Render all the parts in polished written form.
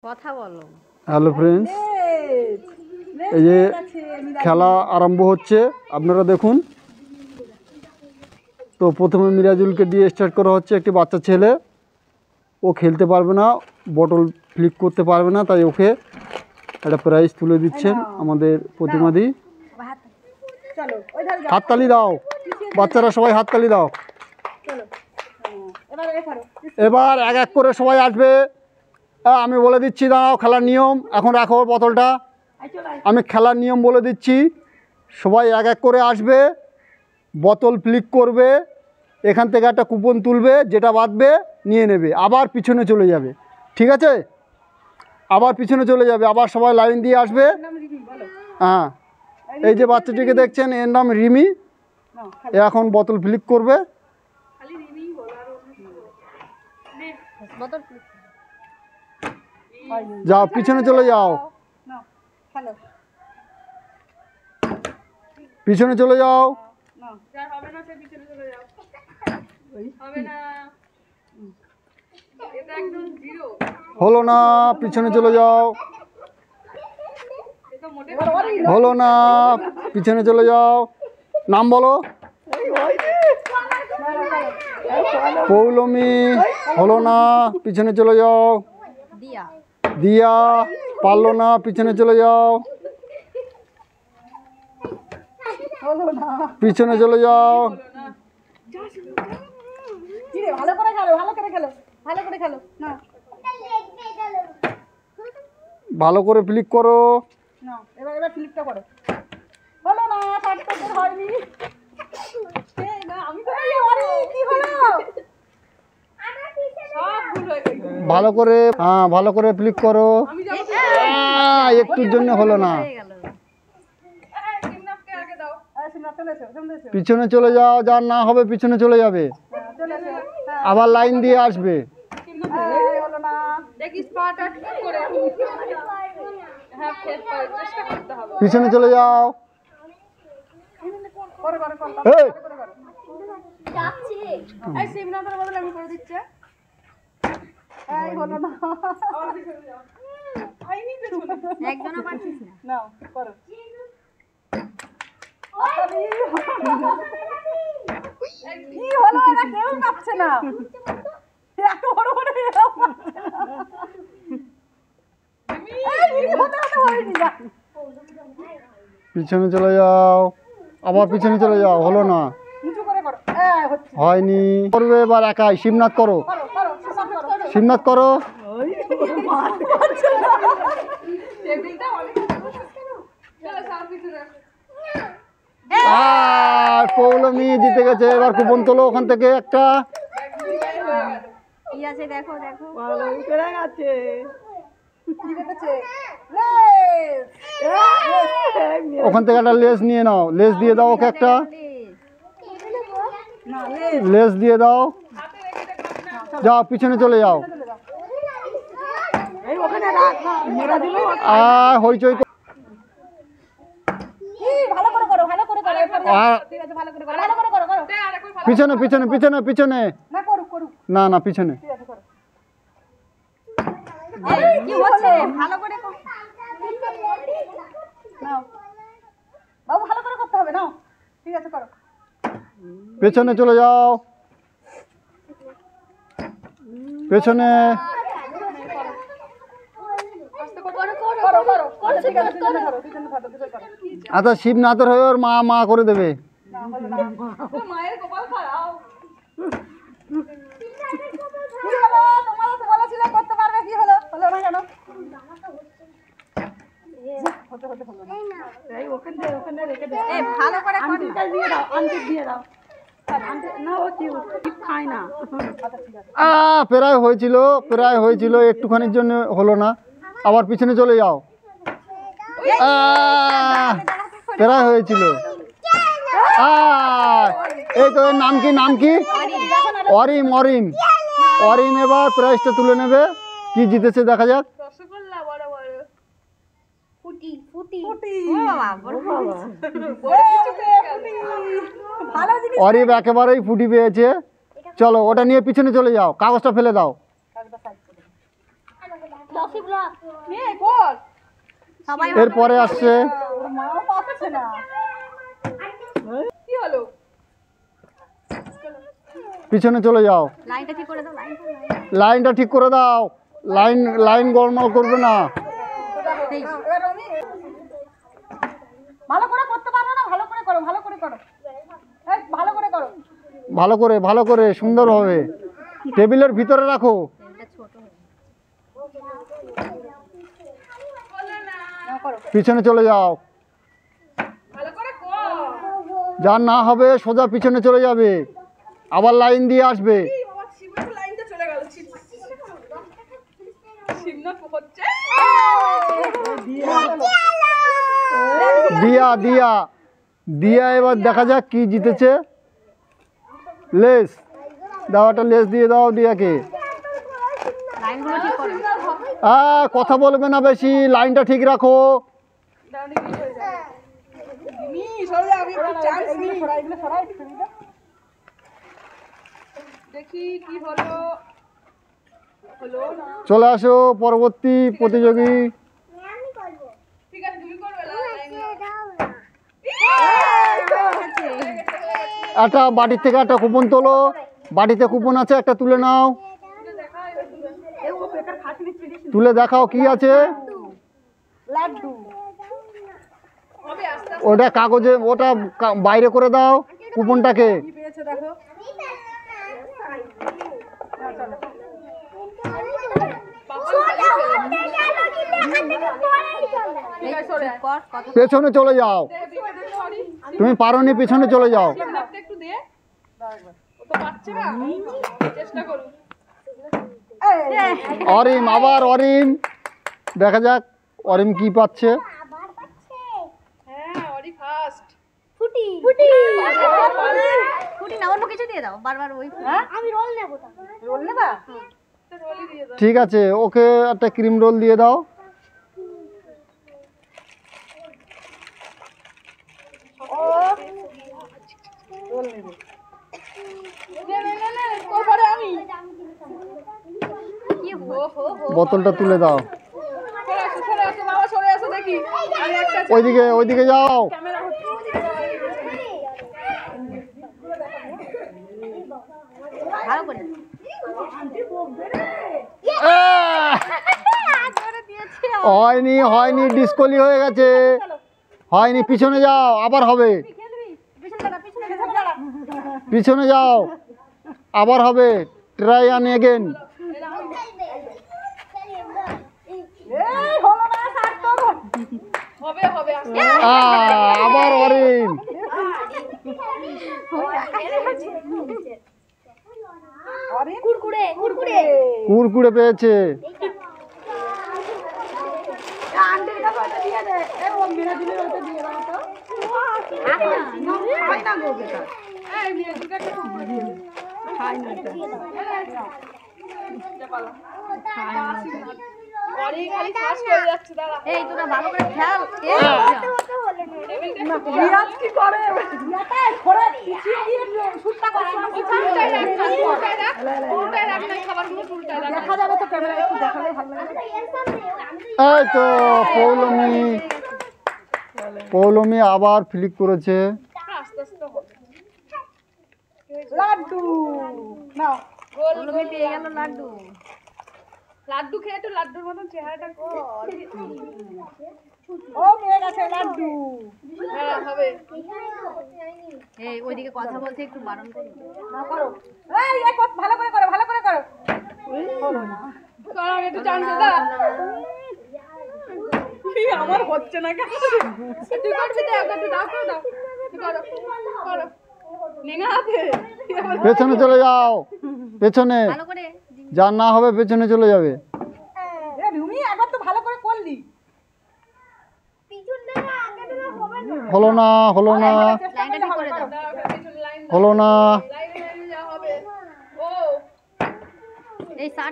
কথা বলো। Hello friends, এই যে খেলা আরম্ভ হচ্ছে, আপনারা দেখুন। তো প্রথমে মিরাজুলকে দিয়ে স্টার্ট করা হচ্ছে। একটি বাচ্চা ছেলে, ও খেলতে পারবে না, বটল ফ্লিক করতে পারবে না, তাই ওকে একটা প্রাইজ তুলে দিচ্ছেন আমাদের প্রতিনিধি। হাততালি দাও বাচ্চারা, সবাই হাততালি দাও। এবার এক এক করে সবাই আসবে। আমি বলে দিচ্ছি, দাঁড়াও, খেলার নিয়ম এখন রাখো বোতলটা। আমি খেলার নিয়ম বলে দিচ্ছি, সবাই এক এক করে আসবে, বোতল ফ্লিক করবে, এখান থেকে একটা কুপন তুলবে, যেটা বাঁধবে নিয়ে নেবে, আবার পিছনে চলে যাবে। ঠিক আছে? আবার পিছনে চলে যাবে, আবার সবাই লাইন দিয়ে আসবে। হ্যাঁ, এই যে বাচ্চাটিকে দেখছেন, এর নাম রিমি। এ এখন বোতল ফ্লিক করবে। যাও, পিছনে চলে যাও, পিছনে চলে যাও। হলো না, পিছনে চলে যাও। হলো না, পিছনে চলে যাও। নাম বলো। পৌলমী। হলো না, পিছনে চলে যাও। দিয়া। পারলো না, পিছনে চলে যাও। পিছনে চলে যাও। ভালো করে ফ্লিক করো। ভালো করে, হ্যাঁ, ভালো করে ফ্লিক করো। একটুর জন্য হলো না। পিছনে চলে যাও, যার না হবে পিছনে চলে যাবে, আবার লাইন দিয়ে আসবে। পিছনে চলে যাও। পিছনে চলে যাও, আবার পিছনে চলে যাও। হলো না, হয়নি। করবে এবার একাই। শিবনাথ করো, শিবনাথ করো। আর পৌলমী জিতে গেছে। এবার কুপন তোলো ওখান থেকে একটা। ওখান থেকে একটা লেস নিয়ে নাও, লেস দিয়ে দাও ওকে একটা। লেস দিয়ে দাও। যাও, পিছনে চলে যাও। আর হইচই পিছনে, পিছনে, পিছনে, পিছনে। না না, পিছনে। পেছনে চলে যাও, পেছনে। আচ্ছা, শিবনাথের হয়ে ওর মা মা করে দেবে। প্রায় হয়েছিল, প্রায় হয়েছিল, একটুখানির জন্য হলো না। আবার পিছনে চলে যাও। প্রায় হয়েছিল। এই তো, এর নাম কি? নাম কি? অরিম। অরিম, অরিম এবার প্রাইজটা তুলে নেবে। কি জিতেছে দেখা যাক। অরিম একেবারেই ফুটি পেয়েছে। চলো, ওটা নিয়ে পিছনে চলে যাও, কাগজটা ফেলে দাও। এরপরে আসছে পিছনে চলে যাও। লাইনটা ঠিক করে দাও। লাইন গোলমাল করবে না। ভালো করে সুন্দরভাবে টেবিলের ভিতরে রাখো। পিছনে চলে যাও। যার না হবে সোজা পিছনে চলে যাবে, আবার লাইন দিয়ে আসবে। দিয়া এবার দেখা যাক কি জিতেছে। লেস দাও, একটা লেস দিয়ে দাও দিয়াকে। কথা বলবে না বেশি, লাইনটা ঠিক রাখো। চলে আসো পরবর্তী প্রতিযোগী। একটা বাড়ির থেকে একটা কুপন তোলো। বাড়িতে কুপন আছে, একটা তুলে নাও। তুলে দেখাও কি আছে। ওটা কাগজে, ওটা বাইরে করে দাও কুপনটাকে। পেছনে চলে যাও, তুমি পারোনি, পেছনে চলে যাও। অরিম, আবার অরিম, দেখা যাক অরিম কি পাচ্ছে। ঠিক আছে, ওকে একটা ক্রিম রোল দিয়ে দাও। বোতলটা তুলে দাও। ওইদিকে যাও। হয়নি, ডিসকলি হয়ে গেছে। হয়নি, পিছনে যাও, আবার হবে। পিছনে যাও, আবার হবে। Try and again. আবার অরিম। কুরকুরে পেয়েছে। এই তো পৌলমি আবার ফ্লিক করেছে। লাড্ডু নাও, পৌলমি পেয়ে গেল লাড্ডু। লাড্ডু খেয়ে তো লাড্ডুর মতন চেহারাটা ও পেয়ে গেছে লাড্ডু। হ্যাঁ হবে। এই ওইদিকে কথা বলতে একটু বারণ করো না। করো এই কত ভালো করে করো, ভালো করে করো। করো একটু চান্স দাও। আমার হচ্ছে না কেন? তুই করবি তো, একটু দাও, করো দাও, করো করো। পেছনে চলে যাও, পেছনে। যার না হবে পেছনে চলে যাবে। হলো না,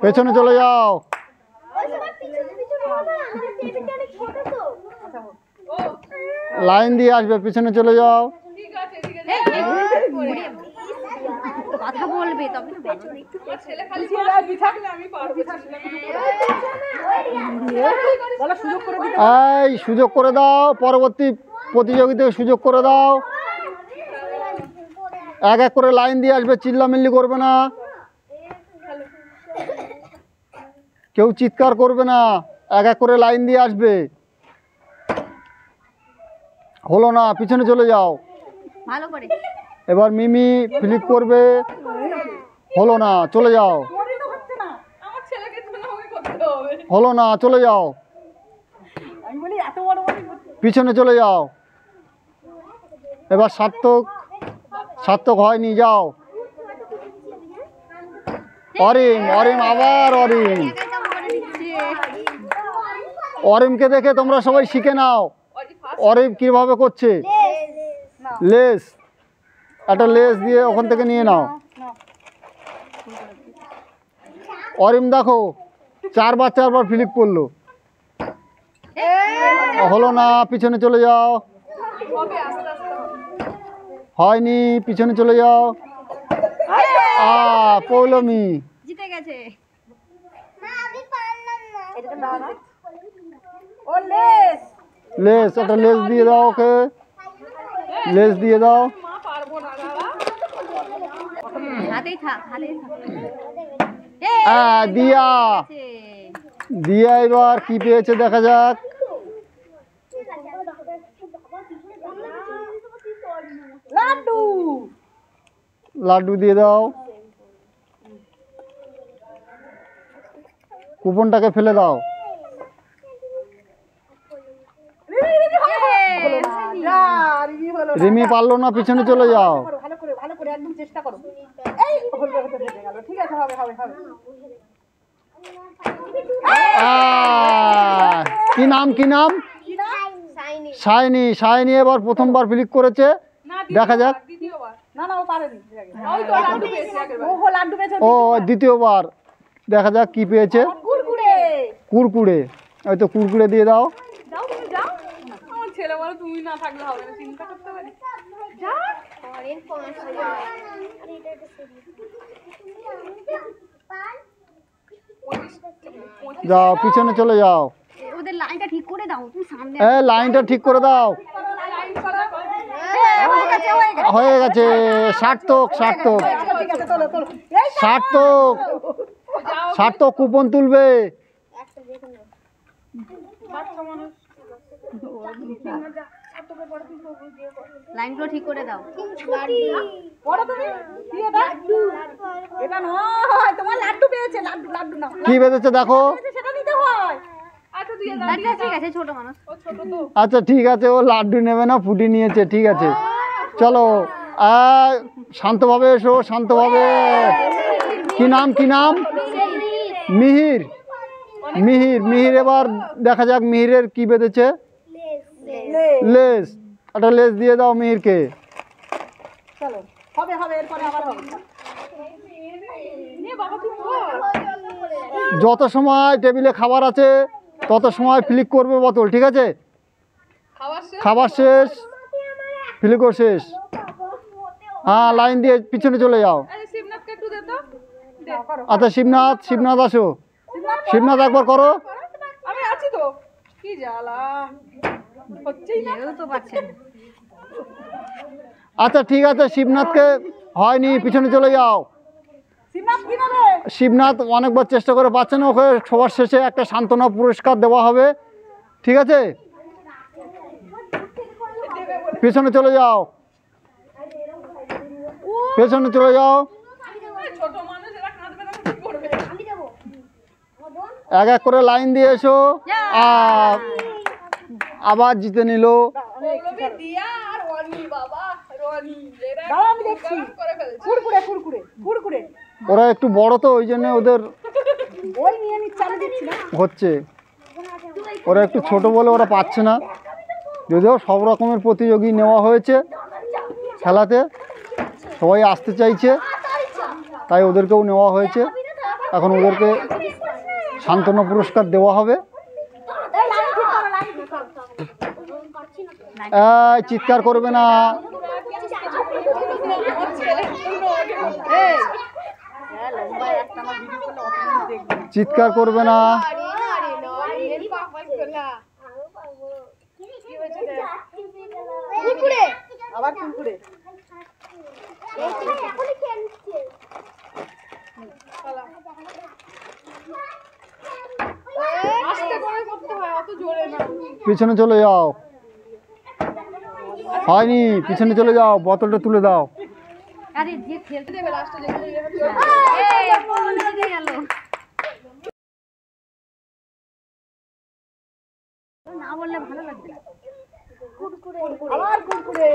পেছনে চলে যাও। লাইন দিয়ে আসবে, পিছনে চলে যাও। কথা বলবে তবে তো ভালো। ছেলে খালি থাকলে আমি পারবো। বলো সুযোগ করে দিতে। এই সুযোগ করে দাও, পরবর্তী প্রতিযোগিতায় সুযোগ করে দাও। এক এক করে লাইন দিয়ে আসবে, চিল্লামিল্লি করবে না, কেউ চিৎকার করবে না, এক এক করে লাইন দিয়ে আসবে। হলো না, পিছনে চলে যাও। ভালো করে এবার মিমি ফ্লিপ করবে, হলো না, চলে যাও। আমার ছেলেকে তো আমাকে করতে হবে। হলো না, চলে যাও, আমি বলি এত বড় বড় পিছনে চলে যাও। এবার সার্থক, সার্থক হয়নি, যাও। অরিম, অরিম, আবার অরিম। একাই কাম করে দিচ্ছে। অরিমকে দেখে তোমরা সবাই শিখে নাও অরিম কিভাবে করছে। লেস, একটা লেস দিয়ে ওখান থেকে নিয়ে নাও। অরিম দেখো 4 বার 4 বার ফ্লিপ করলো, হলো না, পিছনে চলে যাও। হবে আস্তে আস্তে হবে। হয়নি, পিছনে চলে যাও। পৌলমি জিতে গেছে। ও লেস লেস, একটা লেস দিয়ে দাও ওকে, লেস দিয়ে দাও। মা পারবো না দাদা। হাতেই থাক, হাতেই থাক। দিয়া, দিয়া এবার কি পেয়েছে দেখা যাক। লাড্ডু লাড্ডু দিয়ে দাও। কুপনটাকে ফেলে দাও। রিমি পারলো না, পিছনে চলে যাও। ভালো করে একদম চেষ্টা করো। এই হলো হয়ে গেল। ঠিক আছে, হবে হবে হবে। কি নাম, কি নাম? শাইনি, শাইনি এবার প্রথমবার ফ্লিক করেছে, দেখা যাক। দ্বিতীয়বার না না ও পারেনি। ওই তো লাড্ডু পেয়েছে আগেরবার। ও লাড্ডু পেয়েছে। ও দ্বিতীয়বার, দেখা যাক কি পেয়েছে। কুরকুরে কুরকুরে, ওই তো কুরকুরে দিয়ে দাও। যাও তুমি যাও। আমার ছেলে বলে তুমি না থাকলে হবে না, চিন্তা করতে পারি। যাও যাও, পিছনে চলে যাও। ওদের লাইনটা ঠিক করে দাও, তুমি সামনে লাইনটা ঠিক করে দাও। লাইন করা। হয়ে গেছে, সার্থক, সার্থক, ঠিক আছে, তোলো তোলো। এই সার্থক, সার্থক কুপন তুলবে। বাচ্চা মানুষ। লাইনগুলো ঠিক করে দাও। বড় তুমি কি এটা? এটা নয়, তোমার লাড্ডু পেয়েছে। লাড্ডু লাড্ডু নাও। কি বেঁধেছে দেখো। সেটা নিতে হয়। আচ্ছা দিয়ে দাও। লাইনটা ঠিক আছে, ছোট মানুষ। ও ছোট তো। আচ্ছা ঠিক আছে, ও লাড্ডু নেবে না, ফুটি নিয়েছে, ঠিক আছে। চলো শান্তভাবে এসো, শান্তভাবে। কি নাম, কি নাম? মিহির, মিহির, মিহির এবার দেখা যাক মিহিরের কি বেঁধেছে। লেস, একটা লেস দিয়ে দাও মিহিরকে। চলো হবে হবে, এরপরে আবার হবে। নে বাবা তুই কর। যত সময় টেবিলে খাবার আছে তত সময় ফ্লিক করবে বোতল, ঠিক আছে? খাবার শেষ, ফ্লিকও শেষ। হ্যাঁ, লাইন দিয়ে পিছনে চলে যাও। আরে শিবনাথকে একটু দে তো। দে করো। আচ্ছা শিবনাথ, শিবনাথ আসো। শিবনাথ একবার করো। আমি আছি তো। কি জ্বালা। হচ্ছেই না। কেউ তো পারছে না। আচ্ছা ঠিক আছে, শিবনাথকে হয়নি, পিছনে চলে যাও। শিবনাথ কি নেবে? শিবনাথ অনেকবার চেষ্টা করে পাচ্ছে না, ওকে সবার শেষে একটা সান্ত্বনা পুরস্কার দেওয়া হবে, ঠিক আছে? পেছনে চলে যাও, পেছনে চলে যাও। ছোট মানুষ এরা কাঁদবে না তো কি করবে? এক এক করে লাইন দিয়ে এসো। আবার জিতে নিল। পৌলমী, দিয়া আর রনি বাবা, রনি এরা দাও আমি দেখছি করে ফেলেছে। কুরকুরে কুরকুরে কুরকুরে। ওরা একটু বড় তো, ওই জন্য ওদের ওই নিয়ে নিচ্ছে, আমি দিচ্ছি না। হচ্ছে। ওরা একটু ছোট বলে ওরা পাচ্ছে না, যদিও সব রকমের প্রতিযোগী নেওয়া হয়েছে খেলাতে, সবাই আসতে চাইছে তাই ওদেরকেও নেওয়া হয়েছে। এখন ওদেরকে সান্ত্বনা পুরস্কার দেওয়া হবে। এই লাইন ঠিক করো, লাইন ঠিক করো। চিৎকার করবে না। চিৎকার করবে না। কুরকুরে আবার কুরকুরে আস্তে করে করতে হয়, অত জোরে না। পিছনে চলে যাও। হয়নি, পিছনে চলে যাও, বোতলটা তুলে দাও। আরে যে খেলতে দেবে লাস্টে যেগুলো এই কোন দিকে গেল? না বললে ভালো লাগবে না। আবার কুরকুরে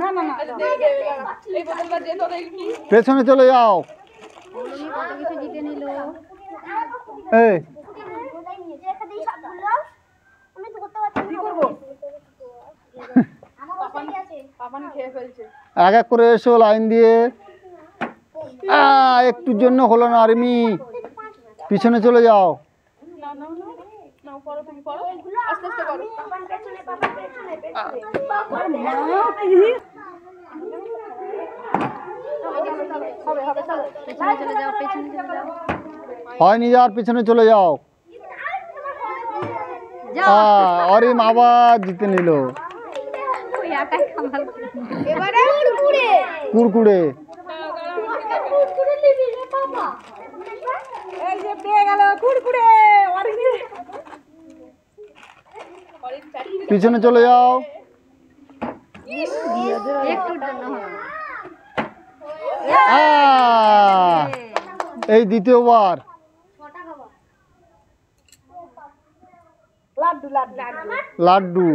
না না না এই বোতলটা যে তো দেখি পেছনে চলে যাও। উনি কত কিছু জিতে নিল। এই কি করবো পাপানি খেয়ে ফেলছে এক এক করে এসো লাইন দিয়ে। একটুর জন্য হলো না রিমি, পিছনে চলে যাও। না না না করো তুমি করো আস্তে আস্তে করো হবে হবে চলো পেছনে চলে যাও, পেছনে চলে যাও। হয়নি, যার পিছনে চলে যাও। যাও। অরিম আবার জিতে নিল। ওই একাই কামাল করে। এবারে কুরকুরে কুরকুরে। এই যে পেয়ে গেল কুরকুরে পিছনে চলে যাও। একটুর জন্য হলো না। এই দ্বিতীয়বার। লাড্ডু লাড্ডু লাড্ডু।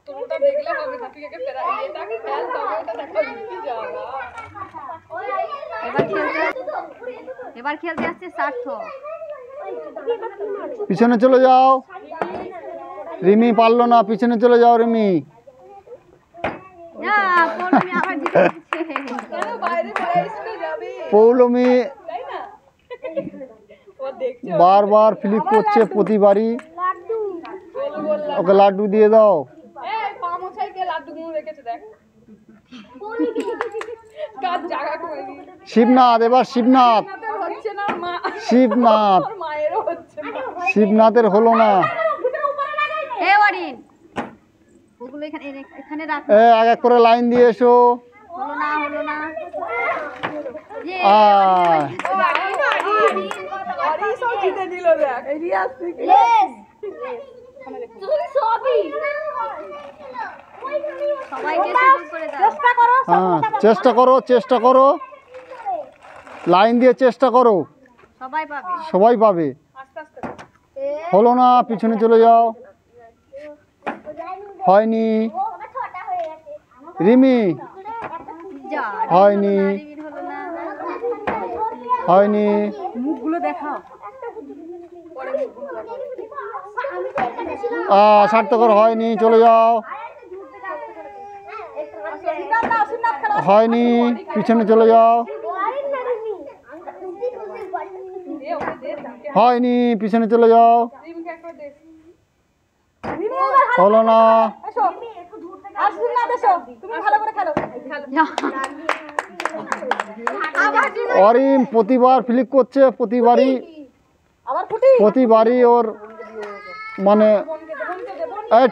তোমরা দেখলে হবে না, তুই আগে ফেরা এটা খেয়াল তবে ওটা দেখো কি জায়গা এবার খেলতে আসছে সার্থক। পিছনে চলে যাও। রিমি পারলো না, পিছনে চলে যাও রিমি। না পৌলমি আবার জিতে গেছে। কেন বাইরে বেরিয়ে যাবে পৌলমি তাই না ও দেখছে বারবার ফ্লিপ করছে প্রতিবারই। বললাম ওকে লাড্ডু দিয়ে দাও। এই পা মোছাইতে লাড্ডু গুলো রেখেছে দেখ কাজ জায়গা করে নি শিবনাথ, এবার শিবনাথ। আপনাদের হচ্ছে না মা শিবনাথ, ওর মায়েরও হচ্ছে না শিবনাথের হলো না। এ ওয়ারিন ওগুলো এখানে এখানে রাখ। এক এক করে লাইন দিয়ে এসো। হলো না হলো না। যে আরে সব জিতে দিল দেখ এই রিয়াজ থেকে সবাইকে সুযোগ করে দাও। চেষ্টা করো, চেষ্টা করো, লাইন দিয়ে চেষ্টা করো, সবাই পাবে। সবাই পাবে। আস্তে আস্তে হলো না, পিছনে চলে যাও। হয়নি রিমি, যা হয়নি, রিমির হলো না। হয়নি। মুখগুলো দেখাও। সার্থকর হয়নি, চলে যাও। হয়নি, পিছনে চলে যাও। হয়নি, পিছনে চলে যাও। রিমকে একবার দেখ হলো না। আর শুন না দেশো তুমি ভালো করে খেলো আবার অরিম প্রতিবার ফ্লিপ করছে, প্রতিবারই আবার ফুটি প্রতিবারই ওর মানে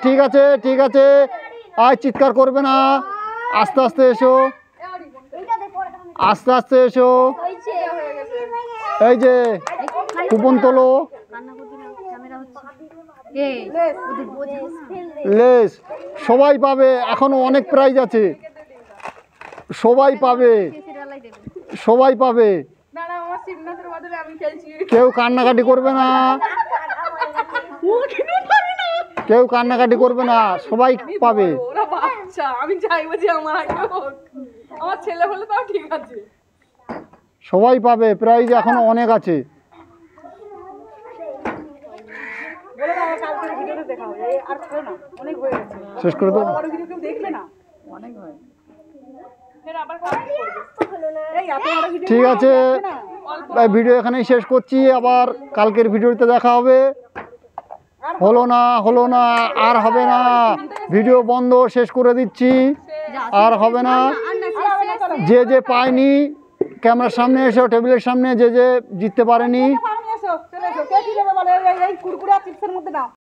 ঠিক আছে, ঠিক আছে। চিৎকার করবে না, আস্তে আস্তে এসো, আস্তে আস্তে এসো। এই যে কুপন তোলো, কান্না করবি না, ক্যামেরা হচ্ছে। এই ওদের বোঝাও না। লেস সবাই পাবে, এখনো অনেক প্রাইজ আছে, সবাই পাবে, শেষের বেলায় দেবে। সবাই পাবে। না না আমার শিবনাথের বদলে আমি খেলছি কেউ কান্নাকাটি করবে না, কেউ কান্নাকাটি করবে না, সবাই পাবে। ওরা বাচ্চা আমি চাইবো যে আমার আগে হোক, আমার ছেলে হলে তাও ঠিক আছে সবাই পাবে, প্রাইজ এখনো অনেক আছে। বলে দাও কালকের ভিডিওটা দেখাও আর করো না অনেক হয়ে গেছে শেষ করে দাও। বড় ভিডিও কেউ দেখবে না অনেক হয় ফের আবার খারাপ করবে এই এত বড় ভিডিও ঠিক আছে, ভিডিও এখানেই শেষ করছি, আবার কালকের ভিডিওতে দেখা হবে। হলো না আর হবে না, ভিডিও বন্ধ, শেষ করে দিচ্ছি, আর হবে না। যে যে পায়নি ক্যামেরার সামনে এসো, টেবিলের সামনে যে যে জিততে পারেনি। এসো চলে এসো কে কি নেবে বলো এই কুরকুরে আর চিপসের মধ্যে নাও